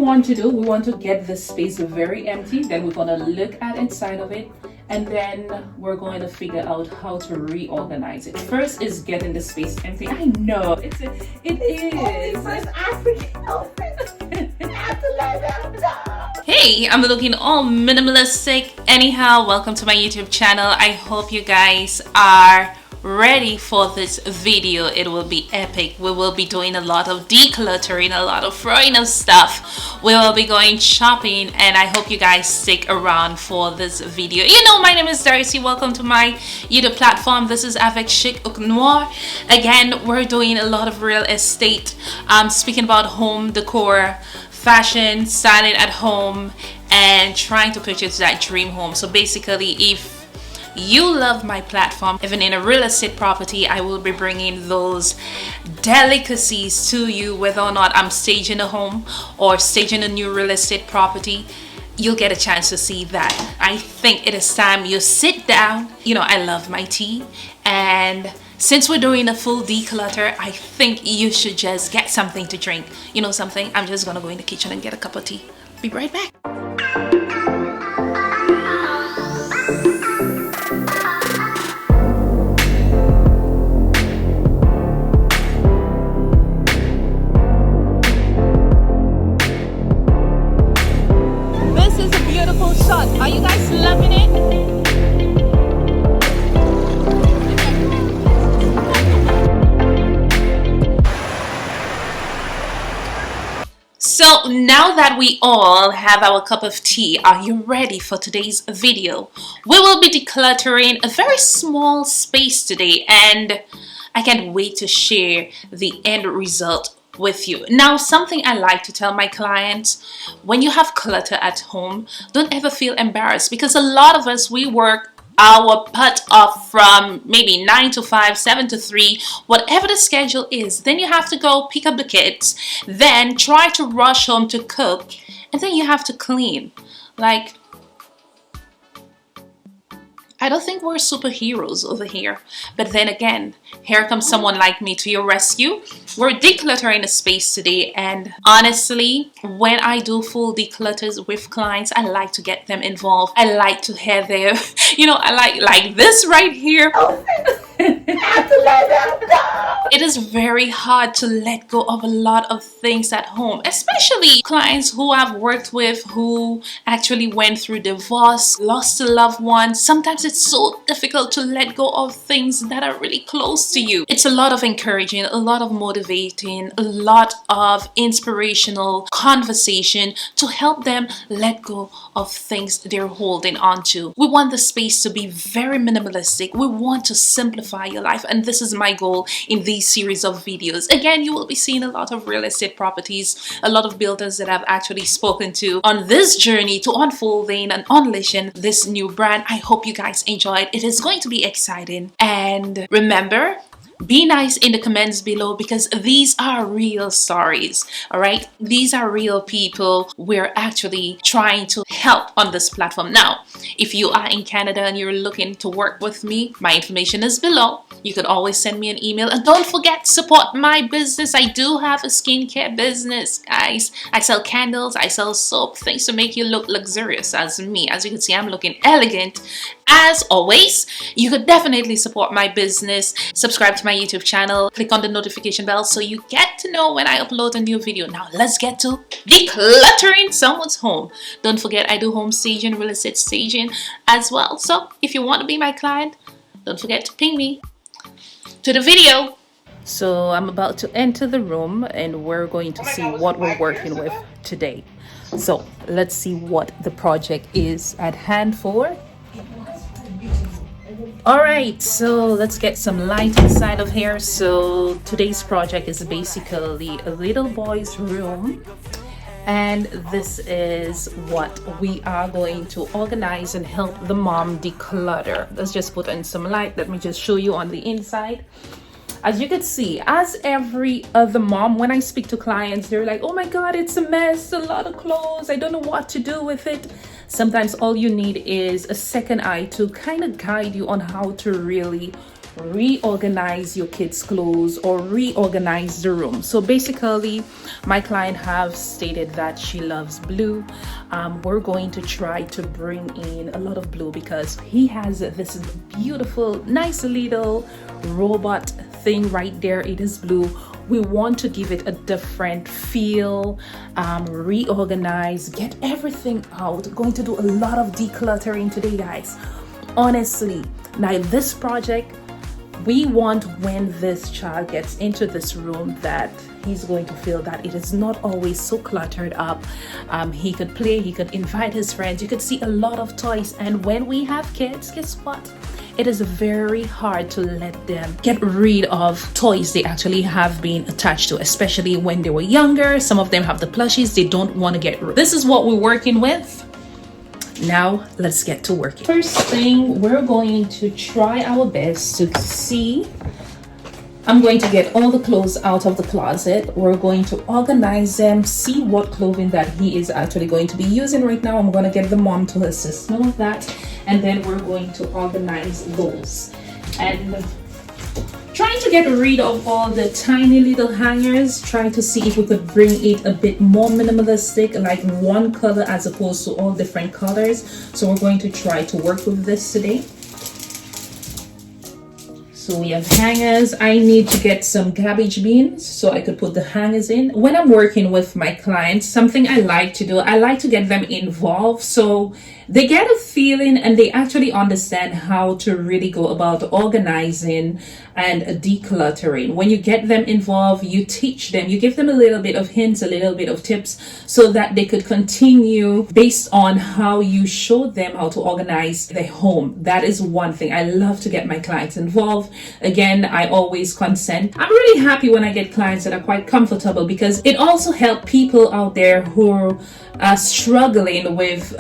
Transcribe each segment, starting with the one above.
We want to get this space very empty. Then we're going to look at inside of it, and then we're going to figure out how to reorganize it. First is getting the space empty. I know it is African outfit. Hey, I'm looking all minimalistic. Anyhow, welcome to my YouTube channel. I hope you guys are ready for this video. It will be epic. We will be doing a lot of decluttering, a lot of throwing of stuff. We will be going shopping, and I hope you guys stick around for this video. You know, my name is Darcy. Welcome to my YouTube platform. This is Avec Chic au Noir. Again, we're doing a lot of real estate, speaking about home decor, fashion, styling at home, and trying to purchase that dream home. So basically, if you love my platform, even in a real estate property, I will be bringing those delicacies to you. Whether or not I'm staging a home or staging a new real estate property, you'll get a chance to see that. I think it is time you sit down. You know, I love my tea, and since we're doing a full declutter, I think you should just get something to drink. You know something? I'm just gonna go in the kitchen and get a cup of tea. Be right back. This is a beautiful shot. Are you guys loving it? So now that we all have our cup of tea, are you ready for today's video? We will be decluttering a very small space today, and I can't wait to share the end result with you. Now, something I like to tell my clients: when you have clutter at home, don't ever feel embarrassed, because a lot of us, we work our butt off from maybe 9 to 5, 7 to 3, whatever the schedule is. Then you have to go pick up the kids, then try to rush home to cook, and then you have to clean. Like, I don't think we're superheroes over here. But then again, here comes someone like me to your rescue. We're decluttering a space today, and honestly, when I do full declutters with clients, I like to get them involved. I like to have their, you know, I like this right here. It is very hard to let go of a lot of things at home, especially clients who I've worked with who actually went through divorce, lost a loved one. Sometimes it's so difficult to let go of things that are really close to you. It's a lot of encouraging, a lot of motivating, a lot of inspirational conversation to help them let go of things they're holding on to. We want the space to be very minimalistic. We want to simplify your life, and this is my goal in these series of videos. Again, you will be seeing a lot of real estate properties, a lot of builders that I've actually spoken to on this journey to unfolding and unleashing this new brand. I hope you guys enjoyed. It is going to be exciting, and remember, be nice in the comments below, because these are real stories. All right, these are real people we're actually trying to help on this platform. Now, if you are in Canada and you're looking to work with me, my information is below. You could always send me an email, and don't forget, support my business. I do have a skincare business, guys. I sell candles, I sell soap, things to make you look luxurious as me. As you can see, I'm looking elegant as always. You could definitely support my business. Subscribe to my YouTube channel, click on the notification bell so you get to know when I upload a new video. Now let's get to decluttering someone's home. Don't forget, I do home staging, real estate staging as well. So if you want to be my client, don't forget to ping me. To the video. So I'm about to enter the room, and we're going to see what we're working with today. So let's see what the project is at hand for. All right, so let's get some light inside of here. So today's project is basically a little boy's room, and this is what we are going to organize and help the mom declutter. Let's just put in some light. Let me just show you on the inside. As you can see, as every other mom, when I speak to clients, they're like, oh my God, it's a mess, a lot of clothes, I don't know what to do with it. Sometimes all you need is a second eye to kind of guide you on how to really reorganize your kids' clothes or reorganize the room. So basically, my client have stated that she loves blue. We're going to try to bring in a lot of blue because he has this beautiful, nice little robot thing right there. It is blue. We want to give it a different feel, reorganize, get everything out. Going to do a lot of decluttering today, guys. Honestly, now this project, we want when this child gets into this room that he's going to feel that it is not always so cluttered up. He could play, he could invite his friends. You could see a lot of toys. And when we have kids, guess what? It is very hard to let them get rid of toys they actually have been attached to, especially when they were younger. Some of them have the plushies they don't want to get rid of. This is what we're working with. Now let's get to working. First thing, we're going to try our best to see. I'm going to get all the clothes out of the closet. We're going to organize them, see what clothing that he is actually going to be using right now. I'm going to get the mom to assist me with that. And then we're going to organize those. And trying to get rid of all the tiny little hangers, trying to see if we could bring it a bit more minimalistic, like one color as opposed to all different colors. So we're going to try to work with this today. So we have hangers. I need to get some garbage bins so I could put the hangers in. When I'm working with my clients, something I like to do, I like to get them involved so they get a feeling and they actually understand how to really go about organizing and decluttering. When you get them involved, you teach them, you give them a little bit of hints, a little bit of tips so that they could continue based on how you showed them how to organize their home. That is one thing. I love to get my clients involved. Again, I always consent. I'm really happy when I get clients that are quite comfortable because it also helps people out there who are struggling with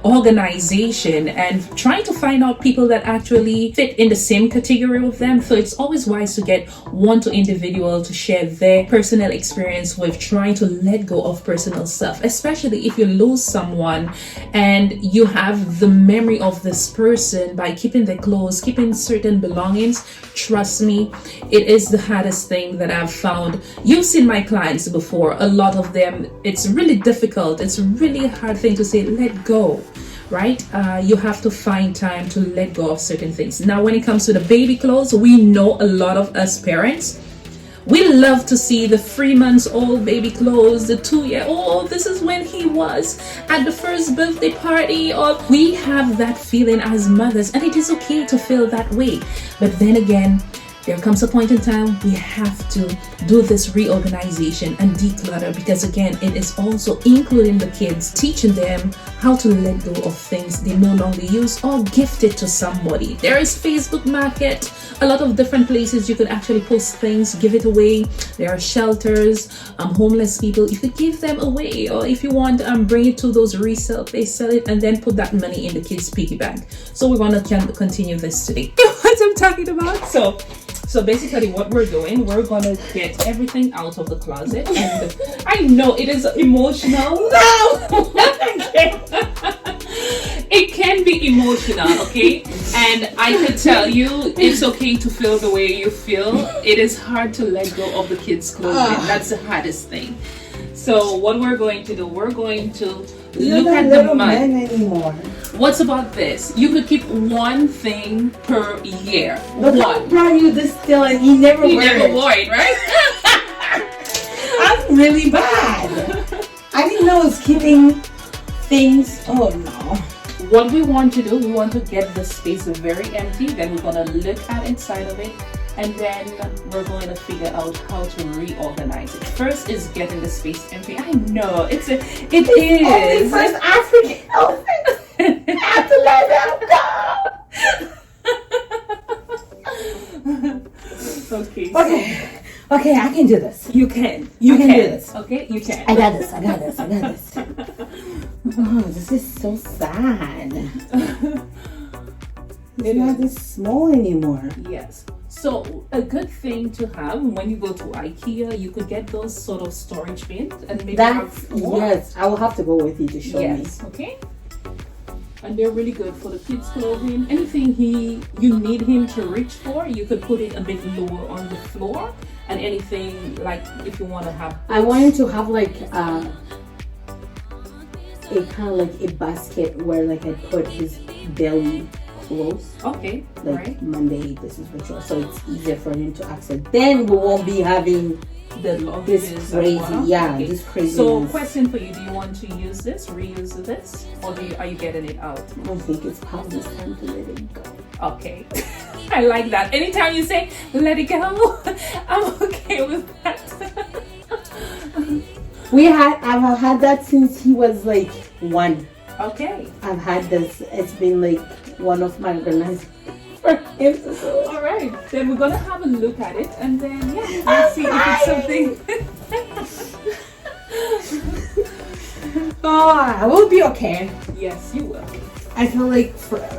organization and trying to find out people that actually fit in the same category with them. So it's always wise to get one to individual to share their personal experience with trying to let go of personal stuff, especially if you lose someone and you have the memory of this person by keeping their clothes, keeping certain belongings. Trust me, it is the hardest thing that I've found. You've seen my clients before. A lot of them, it's really difficult. It's really a hard thing to say, let go, right? You have to find time to let go of certain things. Now, when it comes to the baby clothes, we know a lot of us parents, we love to see the 3 months old baby clothes, the 2-year-old. This is when he was at the first birthday party. Or we have that feeling as mothers, and it is okay to feel that way. But then again, there comes a point in time we have to do this reorganization and declutter, because again, it is also including the kids, teaching them how to let go of things they no longer use or gift it to somebody. There is Facebook Market, a lot of different places you could actually post things, give it away. There are shelters, homeless people, you could give them away, or if you want, bring it to those resale place, sell it, and then put that money in the kids' piggy bank. So we're gonna continue this today. What I'm talking about. So basically what we're doing, we're gonna get everything out of the closet. And I know it is emotional. No! It can be emotional, okay? And I can tell you, it's okay to feel the way you feel. It is hard to let go of the kids' clothing. That's the hardest thing. So what we're going to do, we're going to look at the money. What's about this? You could keep one thing per year. But I brought you this still and he never wore it, right? I'm really bad. I didn't know it was keeping things. Oh no. What we want to do, we want to get the space very empty. Then we're going to look at inside of it. And then we're going to figure out how to reorganize it. First is getting the space empty. I know, it is. Only first African elephant. I have to let them go. Okay, I can do this. You can. You can do this. Okay, you can. I got this. Oh, this is so sad. It's not this small anymore. Yes. So a good thing to have when you go to IKEA, you could get those sort of storage bins and maybe Yes, I will have to go with you to show me. Okay. And they're really good for the kids' clothing. Anything you need him to reach for, you could put it a bit lower on the floor. And anything like if you want to have, I wanted to have like a kind of like a basket where like I put his daily clothes. okay, Like right. Monday, this is ritual, so it's easier for him to access. Then we won't be having The this luggages crazy, as well. yeah, Okay. this crazy. So, question for you: do you want to use this, reuse this, or are you getting it out? I think it's probably time to let it go. Okay, I like that. Anytime you say "let it go," I'm okay with that. I've had that since he was like 1. Okay. I've had this. It's been like one of my organizers for him. All right. Then we're gonna have a look at it, and then we'll see if it's something. Oh, I will be okay. Yes, you will. I feel like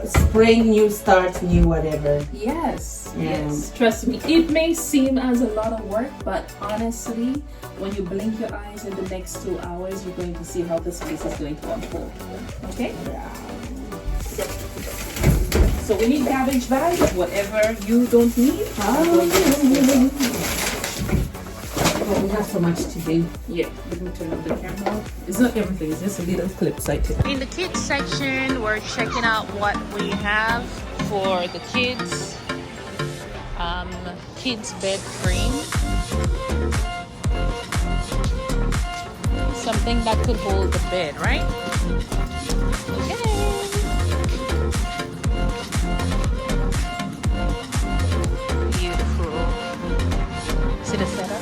spring, new start, new whatever. Yes. Yeah. Yes. Trust me. It may seem as a lot of work, but honestly, when you blink your eyes in the next 2 hours, you're going to see how this place is going to unfold. Okay. So we need garbage bags, whatever you don't need. But we have so much to do. Yeah, let me turn on the camera. It's not everything, it's just a little clips I take. In the kids section, we're checking out what we have for the kids. Kids bed frame. Something that could hold the bed, right? Okay. Beautiful. See the setup?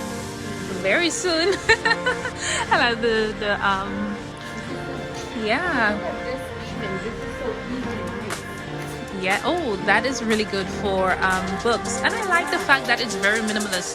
Very soon. I like yeah. Yeah, oh, that is really good for books. And I like the fact that it's very minimalist.